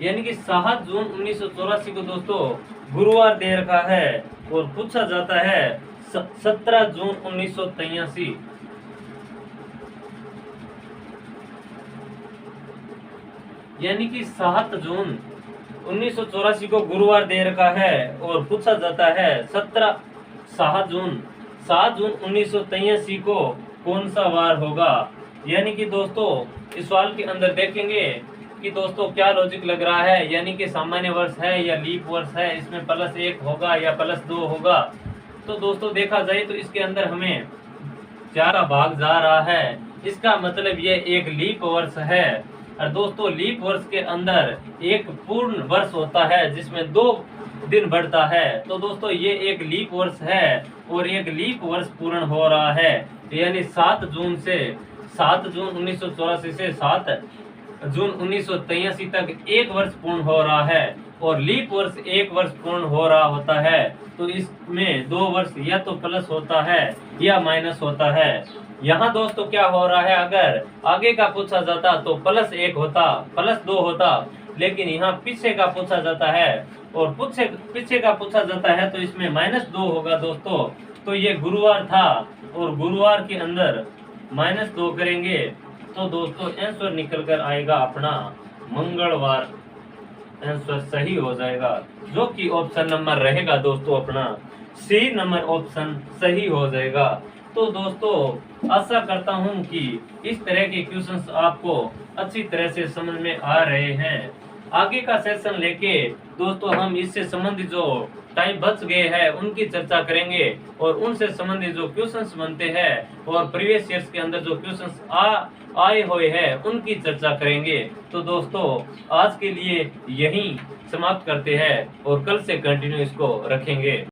यानी कि 7 जून 1984 को दोस्तों गुरुवार दे रखा है। और पूछा जाता है 17 जून 1983, यानी कि 7 जून 1984 को गुरुवार दे रखा है और पूछा जाता है 7 जून 1983 को कौन सा वार होगा। यानी कि दोस्तों इस सवाल के अंदर देखेंगे कि दोस्तों क्या लॉजिक लग रहा है, यानी कि सामान्य वर्ष है या लीप वर्ष है, इसमें +1 होगा या +2 होगा। तो दोस्तों देखा जाए तो इसके अंदर हमें 4 का भाग जा रहा है, इसका मतलब ये एक लीप वर्ष है। और दोस्तों लीप वर्ष के अंदर एक पूर्ण वर्ष होता है जिसमें 2 दिन बढ़ता है। तो दोस्तों ये एक लीप वर्ष है और एक लीप वर्ष पूर्ण हो रहा है, यानी 7 जून 1984 से 7 जून 1983 तक 1 वर्ष पूर्ण हो रहा है। और लीप वर्ष 1 वर्ष पूर्ण हो रहा होता है, तो इसमें 2 वर्ष या तो प्लस होता है या माइनस होता है। यहाँ दोस्तों क्या हो रहा है, अगर आगे का पूछा जाता तो +1 होता, +2 होता, लेकिन यहाँ पीछे का पूछा जाता है और पीछे का पूछा जाता है तो इसमें -2 होगा दोस्तों। तो ये गुरुवार था और गुरुवार के अंदर -2 करेंगे तो दोस्तों आंसर निकल कर आएगा अपना मंगलवार। आंसर सही हो जाएगा, जो कि ऑप्शन नंबर रहेगा दोस्तों अपना सी नंबर ऑप्शन सही हो जाएगा। तो दोस्तों आशा करता हूं कि इस तरह के क्वेश्चंस आपको अच्छी तरह से समझ में आ रहे हैं। आगे का सेशन लेके दोस्तों हम इससे संबंधित जो टाइम बच गए हैं उनकी चर्चा करेंगे और उनसे संबंधित जो क्वेश्चंस बनते हैं और प्रीवियस ईयर्स के अंदर जो क्वेश्चंस आए हुए हैं उनकी चर्चा करेंगे। तो दोस्तों आज के लिए यहीं समाप्त करते हैं और कल से कंटिन्यू इसको रखेंगे।